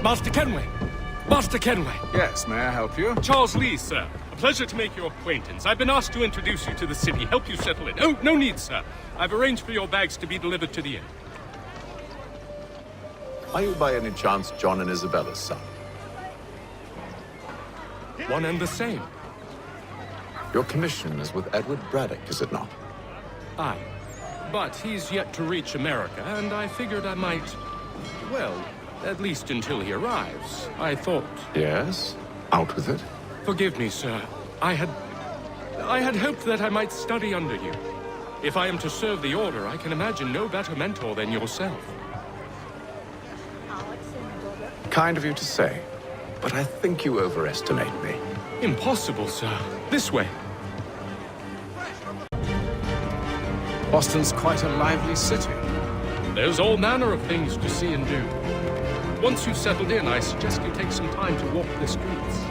Master Kenway! Master Kenway! Yes, may I help you? Charles Lee, sir. A pleasure to make your acquaintance. I've been asked to introduce you to the city, help you settle in. Oh, no need, sir. I've arranged for your bags to be delivered to the inn. Are you by any chance John and Isabella's son? One and the same. Your commission is with Edward Braddock, is it not? Aye. But he's yet to reach America, and I figured I might... Well, at least until he arrives, I thought. Yes? Out with it. Forgive me, sir. I had hoped that I might study under you. If I am to serve the Order, I can imagine no better mentor than yourself. Kind of you to say, but I think you overestimate me. Impossible, sir. This way. Boston's quite a lively city. There's all manner of things to see and do. Once you've settled in, I suggest you take some time to walk the streets.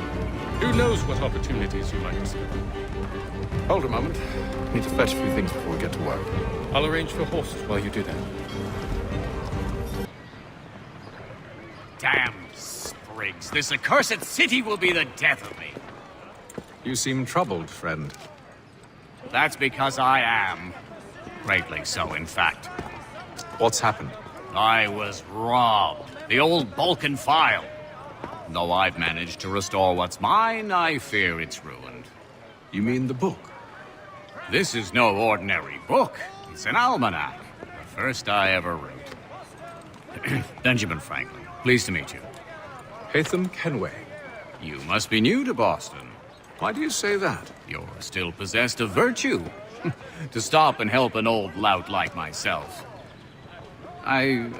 Who knows what opportunities you might discover. Hold a moment. Need to fetch a few things before we get to work. I'll arrange for horses while you do that. Damn sprigs. This accursed city will be the death of me. You seem troubled, friend. That's because I am. Greatly so, in fact. What's happened? I was robbed. The old Balkan file. Though I've managed to restore what's mine, I fear it's ruined. You mean the book? This is no ordinary book. It's an almanac. The first I ever wrote. Benjamin Franklin, pleased to meet you. Haytham Kenway. You must be new to Boston. Why do you say that? You're still possessed of virtue. To stop and help an old lout like myself. I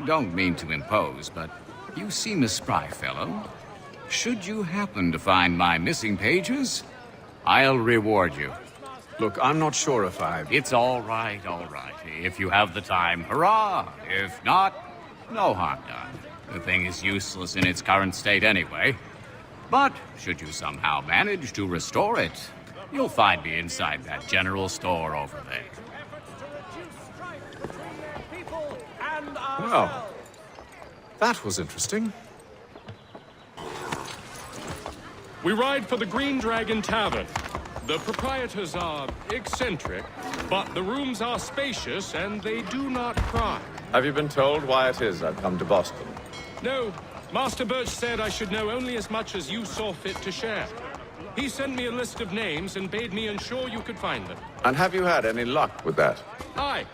don't mean to impose, but you seem a spry fellow. Should you happen to find my missing pages, I'll reward you. Look, I'm not sure if I... It's all right, all right. If you have the time, hurrah! If not, no harm done. The thing is useless in its current state anyway. But should you somehow manage to restore it, you'll find me inside that general store over there. Well, that was interesting. We ride for the Green Dragon Tavern. The proprietors are eccentric, but the rooms are spacious and they do not cry. Have you been told why it is I've come to Boston? No, Master Birch said I should know only as much as you saw fit to share. He sent me a list of names and bade me ensure you could find them. And have you had any luck with that? Aye.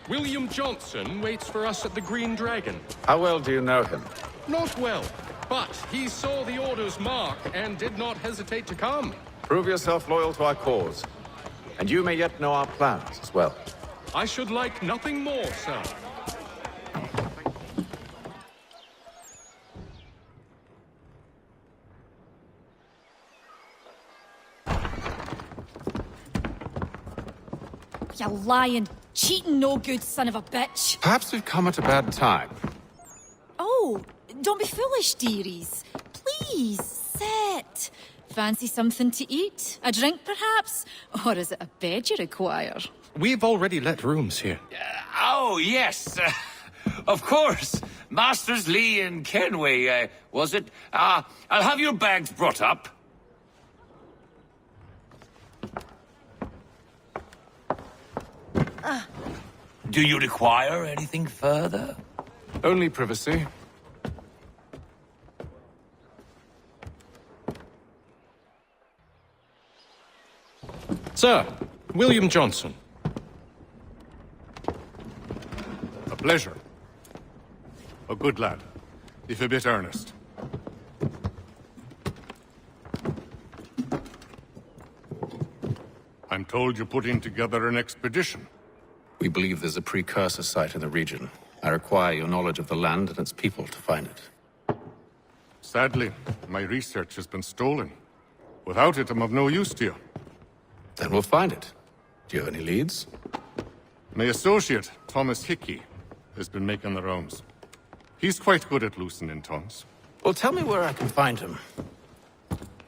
William Johnson waits for us at the Green Dragon. How well do you know him? Not well, but he saw the Order's mark and did not hesitate to come. Prove yourself loyal to our cause. And you may yet know our plans as well. I should like nothing more, sir. You lying, cheating, no good son of a bitch. Perhaps we've come at a bad time. Oh, don't be foolish, dearies. Please, sit. Fancy something to eat? A drink, perhaps? Or is it a bed you require? We've already let rooms here. Oh, yes. Of course. Masters Lee and Kenway, was it? I'll have your bags brought up. Do you require anything further? Only privacy. Sir, William Johnson. A pleasure. A good lad, if a bit earnest. I'm told you're putting together an expedition. We believe there's a precursor site in the region. I require your knowledge of the land and its people to find it. Sadly, my research has been stolen. Without it, I'm of no use to you. Then we'll find it. Do you have any leads? My associate, Thomas Hickey, has been making the rounds. He's quite good at loosening tongues. Well, tell me where I can find him.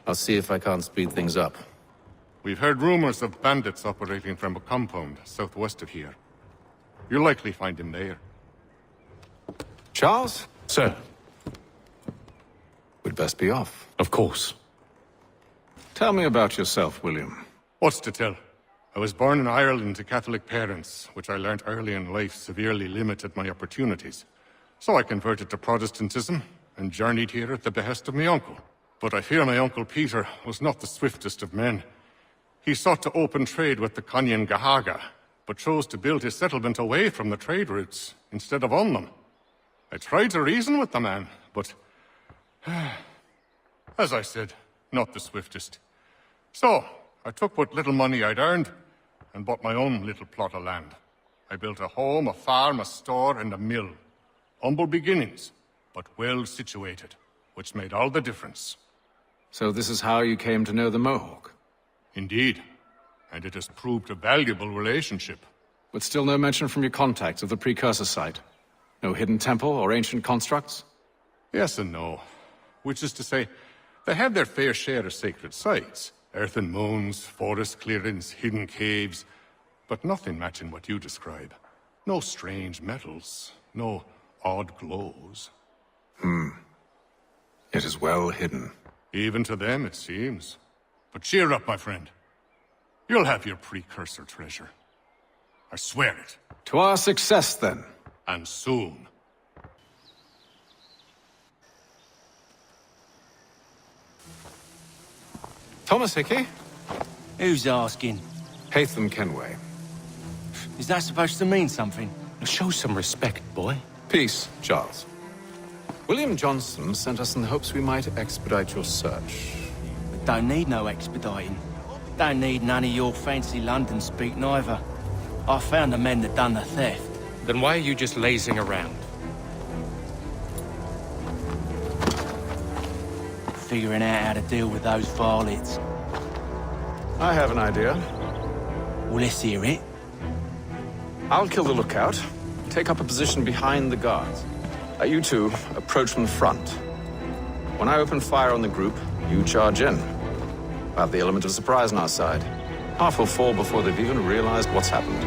I'll see if I can't speed things up. We've heard rumors of bandits operating from a compound southwest of here. You'll likely find him there. Charles? Sir, we'd best be off. Of course. Tell me about yourself, William. What's to tell? I was born in Ireland to Catholic parents, which I learnt early in life severely limited my opportunities. So I converted to Protestantism and journeyed here at the behest of my uncle. But I fear my uncle Peter was not the swiftest of men. He sought to open trade with the Conyan Gahaga, but chose to build his settlement away from the trade routes instead of on them. I tried to reason with the man, but as I said, not the swiftest. So, I took what little money I'd earned and bought my own little plot of land. I built a home, a farm, a store, and a mill. Humble beginnings, but well situated, which made all the difference. So this is how you came to know the Mohawk? Indeed, and it has proved a valuable relationship. But still no mention from your contacts of the precursor site? No hidden temple or ancient constructs? Yes and no. Which is to say, they have their fair share of sacred sites. Earthen mounds, forest clearings, hidden caves, but nothing matching what you describe. No strange metals, no odd glows. It is well hidden. Even to them, it seems. But cheer up, my friend. You'll have your precursor treasure. I swear it. To our success, then. And soon. Thomas Hickey? Who's asking? Haytham Kenway. Is that supposed to mean something? Show some respect, boy. Peace, Charles. William Johnson sent us in the hopes we might expedite your search. Don't need no expediting. Don't need none of your fancy London speak neither. I found the men that done the theft. Then why are you just lazing around? Figuring out how to deal with those varlets. I have an idea. Well, let's hear it. I'll kill the lookout. Take up a position behind the guards. You two approach from the front. When I open fire on the group, you charge in. We'll have the element of surprise on our side. Half will fall before they've even realized what's happened.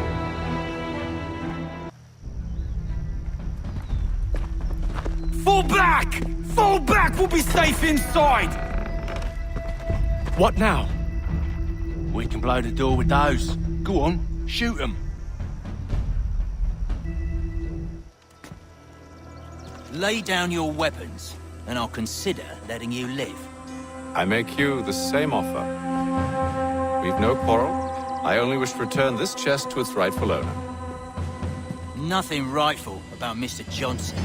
Fall back! Fall back! We'll be safe inside! What now? We can blow the door with those. Go on, shoot them. Lay down your weapons, and I'll consider letting you live. I make you the same offer. We've no quarrel. I only wish to return this chest to its rightful owner. Nothing rightful about Mr. Johnson.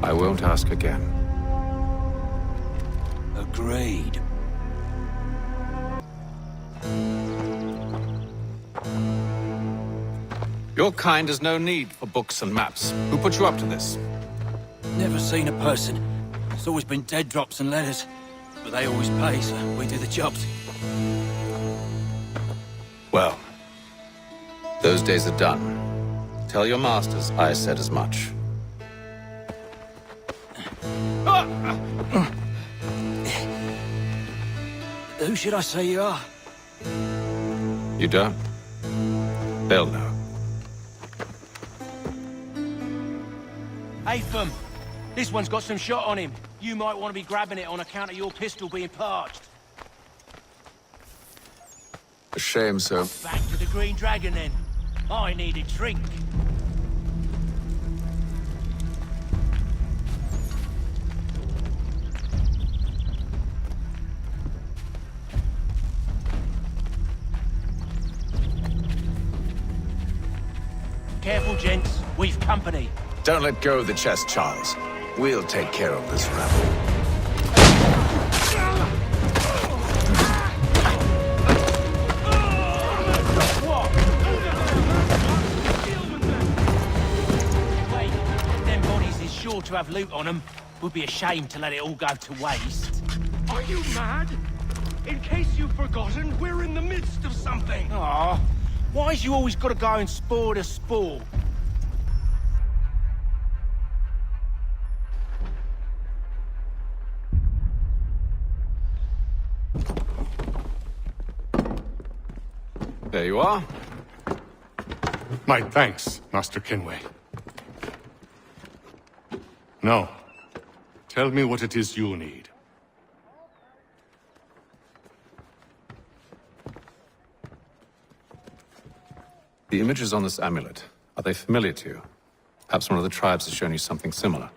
I won't ask again. Agreed. Your kind has no need for books and maps. Who put you up to this? Never seen a person. It's always been dead drops and letters. But they always pay, so we do the jobs. Well, those days are done. Tell your masters I said as much. Who should I say you are? You don't? They'll know. Haytham, this one's got some shot on him. You might want to be grabbing it on account of your pistol being parched. A shame, sir. Back to the Green Dragon, then. I need a drink. Careful, gents. We've company. Don't let go of the chest, Charles. We'll take care of this rabble. Wait, them bodies is sure to have loot on them. Would be a shame to let it all go to waste. Are you mad? In case you've forgotten, we're in the midst of something. Aw, why's you always got to go and spoil the sport? There you are. My thanks, Master Kenway. No. Tell me what it is you need. The images on this amulet, are they familiar to you? Perhaps one of the tribes has shown you something similar.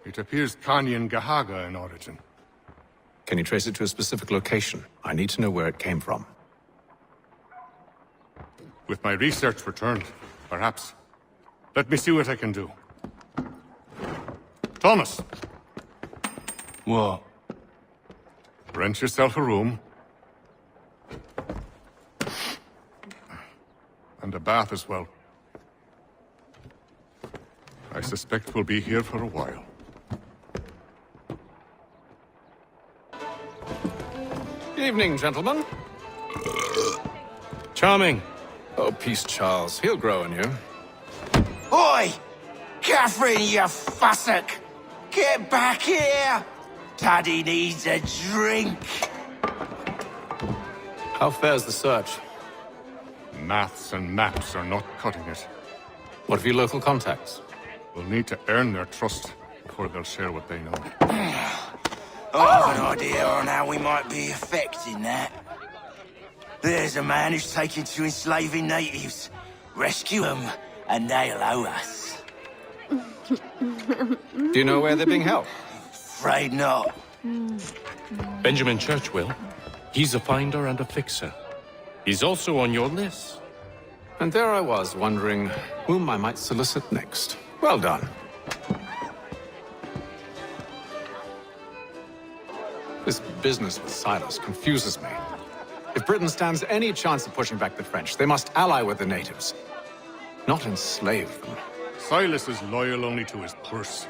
It appears Kanyan Gahaga in origin. Can you trace it to a specific location? I need to know where it came from. With my research returned, perhaps. Let me see what I can do. Thomas! What? Rent yourself a room. And a bath as well. I suspect we'll be here for a while. Evening, gentlemen. Charming. Oh, peace, Charles. He'll grow on you. Oi! Catherine, you fussock! Get back here! Daddy needs a drink! How fares the search? Maths and maps are not cutting it. What of your local contacts? We'll need to earn their trust before they'll share what they know. I have an idea on how we might be affecting that. There's a man who's taken to enslaving natives. Rescue them, and they'll owe us. Do you know where they're being held? Afraid not. Benjamin Churchwill. He's a finder and a fixer. He's also on your list. And there I was, wondering whom I might solicit next. Well done. This business with Silas confuses me. If Britain stands any chance of pushing back the French, they must ally with the natives, not enslave them. Silas is loyal only to his purse.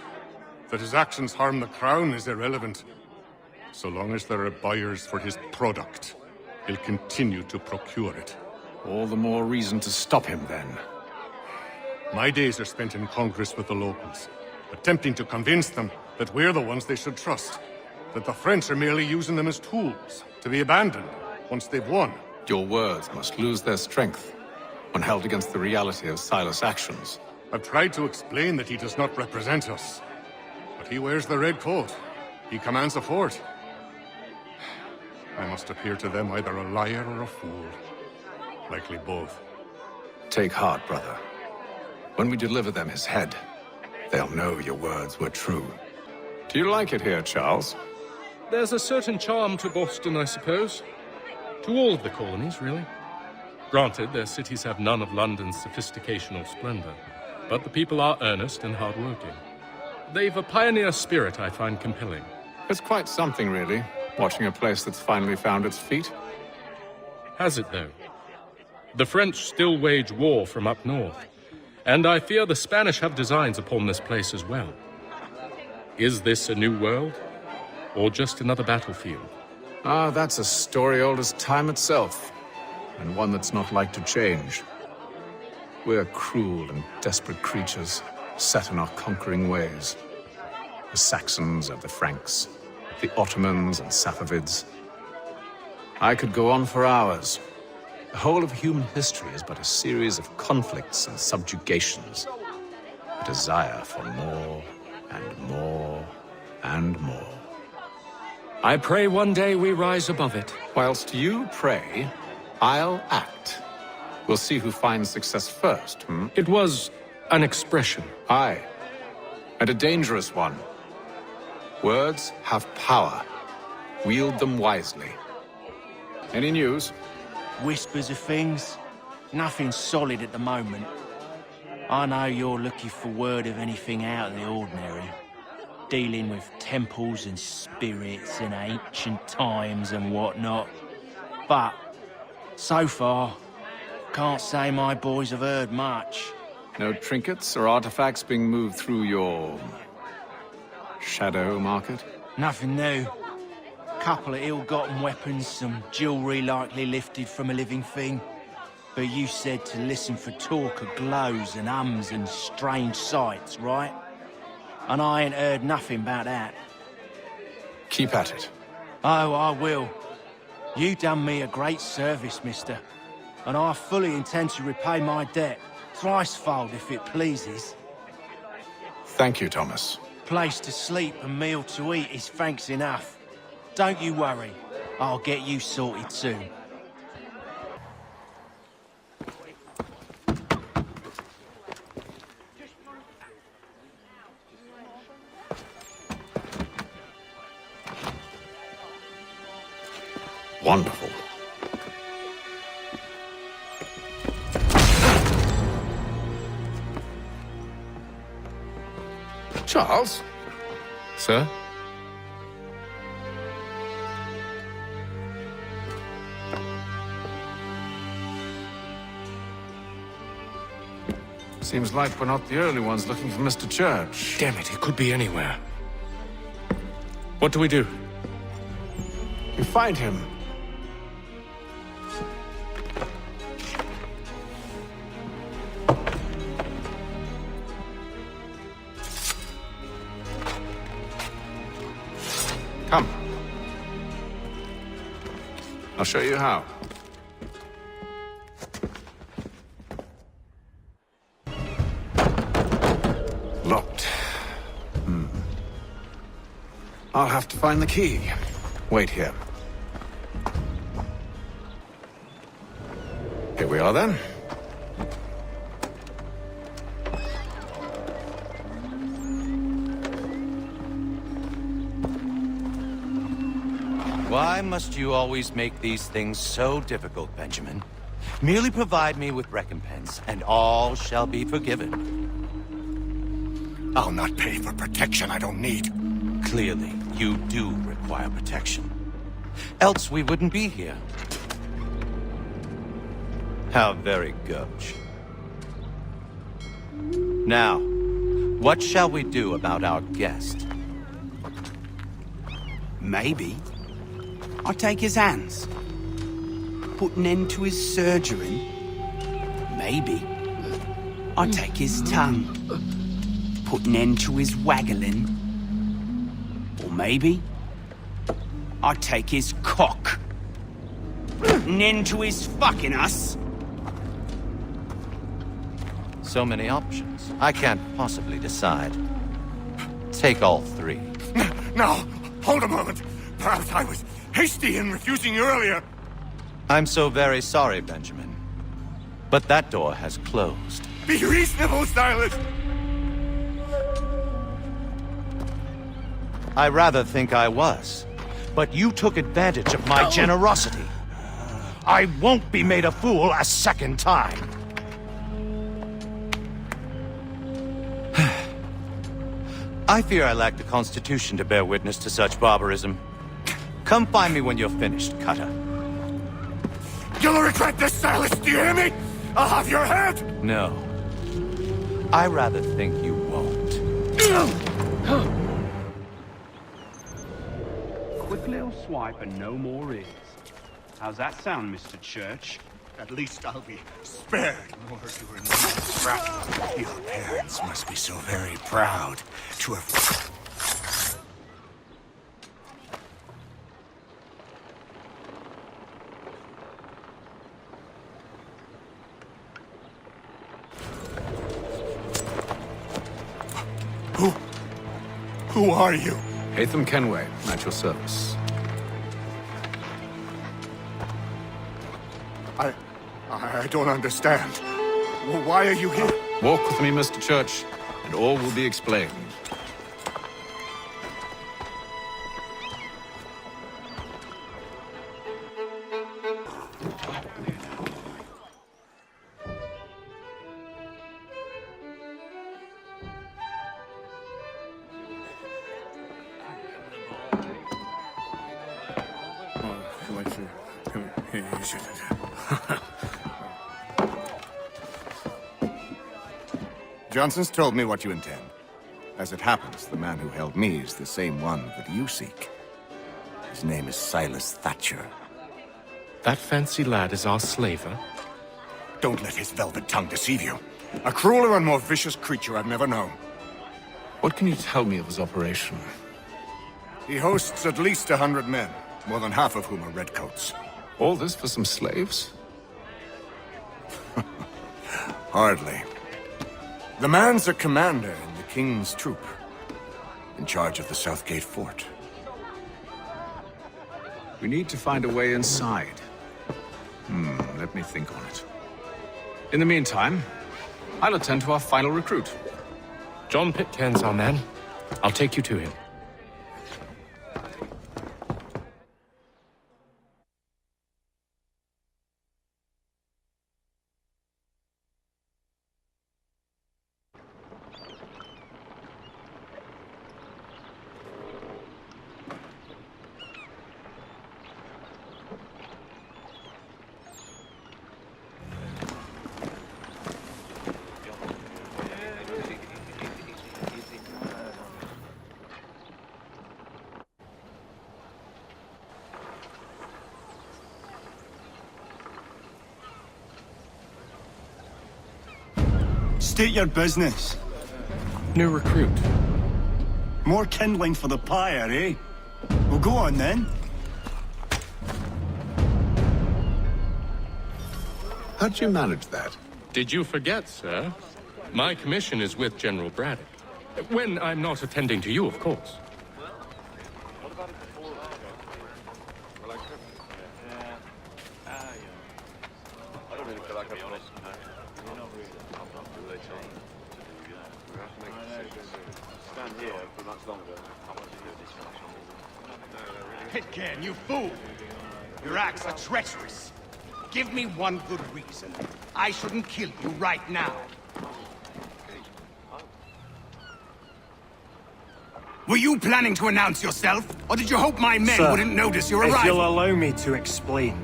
That his actions harm the crown is irrelevant. So long as there are buyers for his product, he'll continue to procure it. All the more reason to stop him, then. My days are spent in Congress with the locals, attempting to convince them that we're the ones they should trust. That the French are merely using them as tools, to be abandoned once they've won. Your words must lose their strength when held against the reality of Silas' actions. I've tried to explain that he does not represent us. But he wears the red coat. He commands a fort. I must appear to them either a liar or a fool. Likely both. Take heart, brother. When we deliver them his head, they'll know your words were true. Do you like it here, Charles? There's a certain charm to Boston, I suppose. To all of the colonies, really. Granted, their cities have none of London's sophistication or splendor, but the people are earnest and hardworking. They've a pioneer spirit I find compelling. It's quite something, really, watching a place that's finally found its feet. Has it, though? The French still wage war from up north, and I fear the Spanish have designs upon this place as well. Is this a new world, or just another battlefield? Ah, that's a story old as time itself, and one that's not like to change. We're cruel and desperate creatures, set in our conquering ways. The Saxons and the Franks, the Ottomans and Safavids. I could go on for hours. The whole of human history is but a series of conflicts and subjugations. A desire for more and more and more. I pray one day we rise above it. Whilst you pray, I'll act. We'll see who finds success first, It was an expression. Aye, and a dangerous one. Words have power. Wield them wisely. Any news? Whispers of things. Nothing solid at the moment. I know you're looking for word of anything out of the ordinary. Dealing with temples and spirits and ancient times and whatnot. But, so far, can't say my boys have heard much. No trinkets or artifacts being moved through your shadow market? Nothing new. Couple of ill-gotten weapons, some jewelry likely lifted from a living thing. But you said to listen for talk of glows and ums and strange sights, right? And I ain't heard nothing about that. Keep at it. Oh, I will. You done me a great service, mister. And I fully intend to repay my debt. Thricefold, if it pleases. Thank you, Thomas. Place to sleep and meal to eat is thanks enough. Don't you worry. I'll get you sorted soon. Wonderful. Charles? Sir? Seems like we're not the only ones looking for Mr. Church. Damn it, he could be anywhere. What do we do? You find him. Come. I'll show you how. Locked. I'll have to find the key. Wait here. Here we are then. Why must you always make these things so difficult, Benjamin? Merely provide me with recompense, and all shall be forgiven. I'll not pay for protection I don't need. Clearly, you do require protection. Else we wouldn't be here. How very gauche. Now, what shall we do about our guest? Maybe I'll take his hands. Put an end to his surgery. Maybe I'll take his tongue. Put an end to his waggling. Or maybe I'll take his cock. An end to his fucking us. So many options. I can't possibly decide. Take all three. Now, hold a moment. Perhaps I was hasty in refusing you earlier. I'm so very sorry, Benjamin. But that door has closed. Be reasonable, Silas. I rather think I was. But you took advantage of my generosity. I won't be made a fool a second time. I fear I lack the constitution to bear witness to such barbarism. Come find me when you're finished, Cutter. You'll regret this, Silas, do you hear me? I'll have your head! No. I rather think you won't. Quick little swipe and no more is. How's that sound, Mr. Church? At least I'll be spared more to remain. Your parents must be so very proud to have... Who are you? Hatham Kenway, at your service. I don't understand. Why are you here? Walk with me, Mr. Church, and all will be explained. Johnson's told me what you intend. As it happens, the man who held me is the same one that you seek. His name is Silas Thatcher. That fancy lad is our slaver? Don't let his velvet tongue deceive you. A crueler and more vicious creature I've never known. What can you tell me of his operation? He hosts at least 100 men, more than half of whom are redcoats. All this for some slaves? Hardly. The man's a commander in the King's troop, in charge of the Southgate Fort. We need to find a way inside. Let me think on it. In the meantime, I'll attend to our final recruit. John Pitcairn's our man. I'll take you to him. State your business. New recruit. More kindling for the pyre, eh? Well, go on then. How'd you manage that? Did you forget, sir? My commission is with General Braddock. When I'm not attending to you, of course. Pitcairn, you fool! Your acts are treacherous. Give me one good reason. I shouldn't kill you right now. Were you planning to announce yourself? Or did you hope my men wouldn't notice your arrival? If you'll allow me to explain.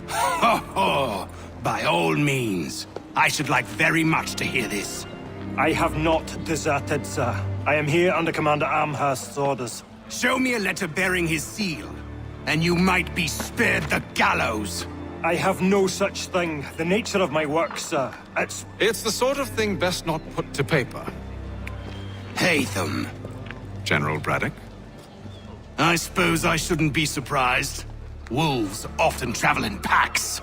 Ho ho! By all means. I should like very much to hear this. I have not deserted, sir. I am here under Commander Amherst's orders. Show me a letter bearing his seal, and you might be spared the gallows. I have no such thing. The nature of my work, sir, It's the sort of thing best not put to paper. Haytham. General Braddock? I suppose I shouldn't be surprised. Wolves often travel in packs.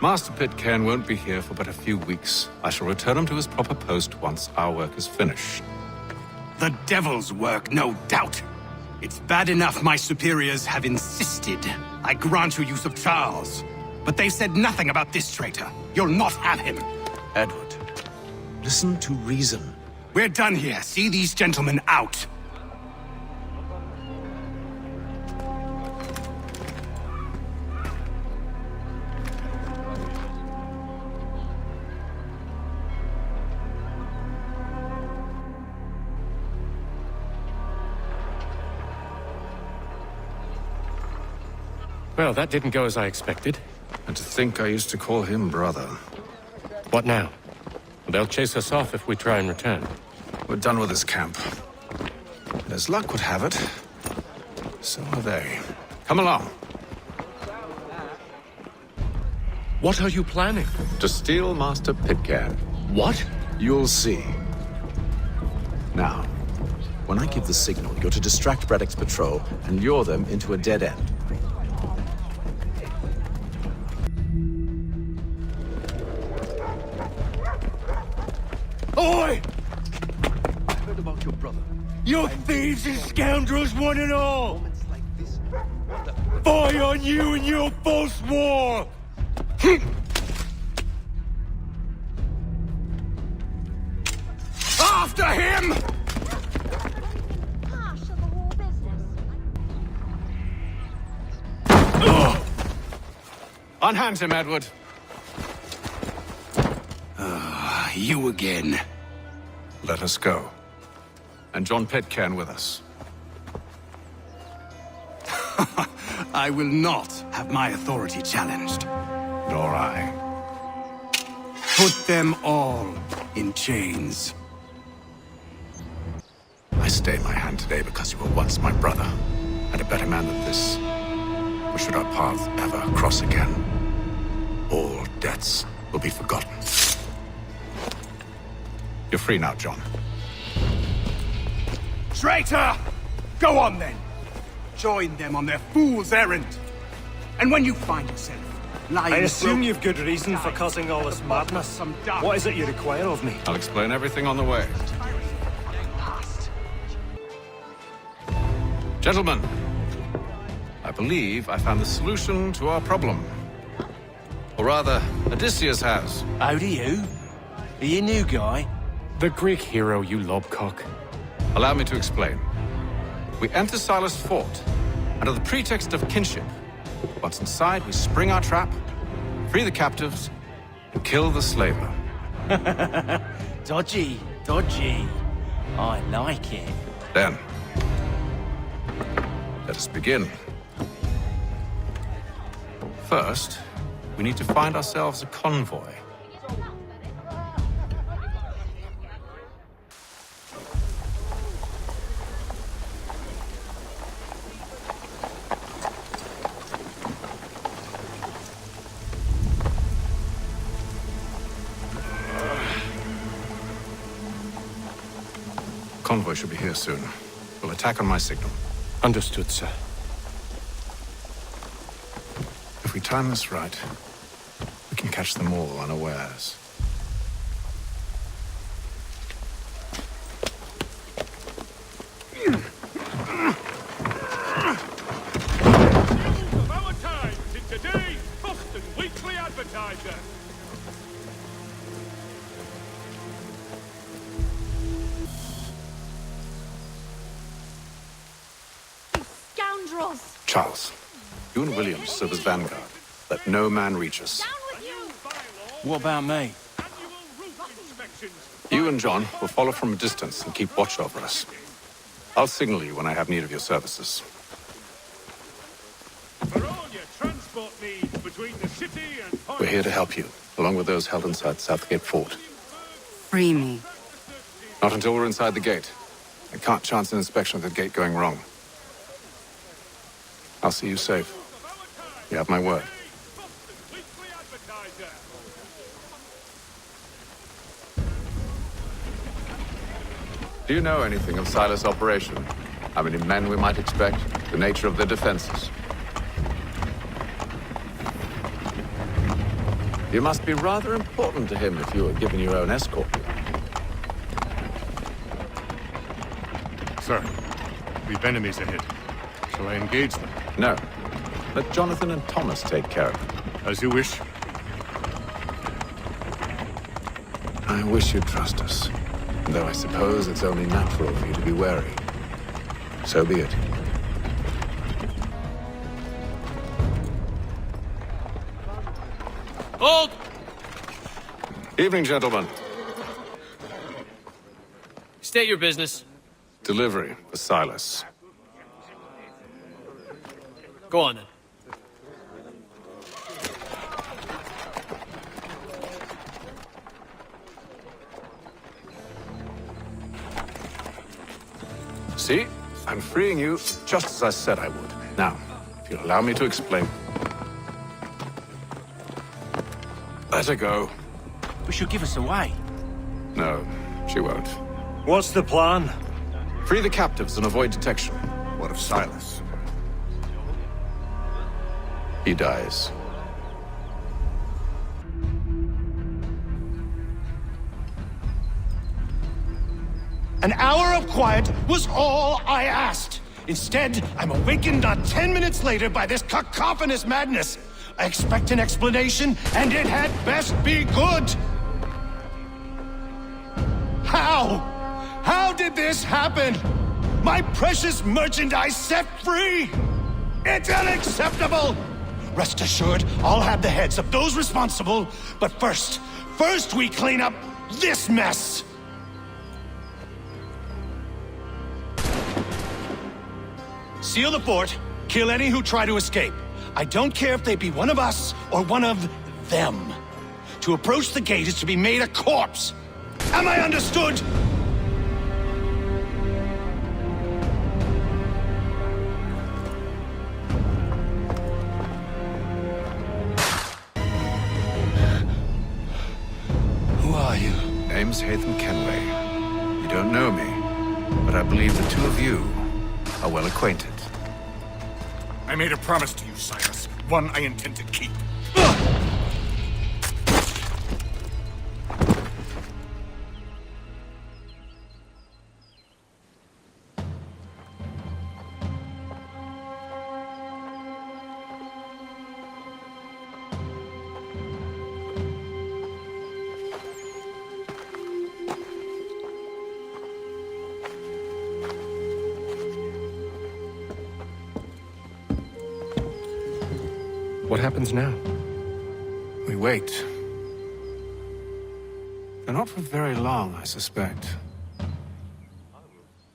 Master Pitcairn won't be here for but a few weeks. I shall return him to his proper post once our work is finished. The devil's work, no doubt. It's bad enough my superiors have insisted I grant you use of Charles. But they've said nothing about this traitor. You'll not have him. Edward, listen to reason. We're done here. See these gentlemen out. Well, that didn't go as I expected. And to think I used to call him brother. What now? They'll chase us off if we try and return. We're done with this camp. And as luck would have it, so are they. Come along. What are you planning? To steal Master Pitcairn. What? You'll see. Now, when I give the signal, you're to distract Braddock's patrol and lure them into a dead end. Oi! I heard about your brother. You thieves and scoundrels, one and all! Fire on you and your false war! After him! Unhand him, Edward. You again. Let us go. And John Pitcairn with us. I will not have my authority challenged. Nor I. Put them all in chains. I stay my hand today because you were once my brother, and a better man than this. Or should our paths ever cross again, all debts will be forgotten. You're free now, John. Traitor! Go on then. Join them on their fool's errand. And when you find yourself lying... I assume you've good reason for causing all this madness. What is it you require of me? I'll explain everything on the way. Gentlemen, I believe I found the solution to our problem. Or rather, Odysseus has. Oh, do you? Are you new guy? The Greek hero, you lobcock. Allow me to explain. We enter Silas' fort, under the pretext of kinship. Once inside, we spring our trap, free the captives, and kill the slaver. Dodgy, dodgy. I like it. Then, let us begin. First, we need to find ourselves a convoy. Convoy should be here soon. We'll attack on my signal. Understood, sir. If we time this right, we can catch them all unawares. Of our times in today's Boston Weekly Advertiser. Scoundrels! Charles, you and William serve as vanguard. Let no man reach us. What about me? You and John will follow from a distance and keep watch over us. I'll signal you when I have need of your services. For all your transport needs between the city and We're here to help you, along with those held inside Southgate Fort. Free me. Not until we're inside the gate. I can't chance an inspection of the gate going wrong. I'll see you safe. You have my word. Do you know anything of Silas' operation? How many men we might expect? The nature of their defenses? You must be rather important to him if you were given your own escort. Sir, we've enemies ahead. Shall I engage them? No. Let Jonathan and Thomas take care of it. As you wish. I wish you'd trust us. Though I suppose it's only natural for you to be wary. So be it. Hold! Evening, gentlemen. State your business. Delivery for Silas. Go on then. See? I'm freeing you just as I said I would. Now, if you'll allow me to explain. Let her go. But she'll give us away. No, she won't. What's the plan? Free the captives and avoid detection. What of Silas? He dies. An hour of quiet was all I asked. Instead, I'm awakened not 10 minutes later by this cacophonous madness. I expect an explanation, and it had best be good. How? How did this happen? My precious merchandise set free? It's unacceptable! Rest assured, I'll have the heads of those responsible, but first we clean up this mess! Seal the fort, kill any who try to escape. I don't care if they be one of us or one of them. To approach the gate is to be made a corpse. Am I understood? Who are you? Name's Haytham Kenway. You don't know me, but I believe the two of you are well acquainted. I made a promise to you, Silas. One I intend to keep. What happens now? We wait. But not for very long, I suspect.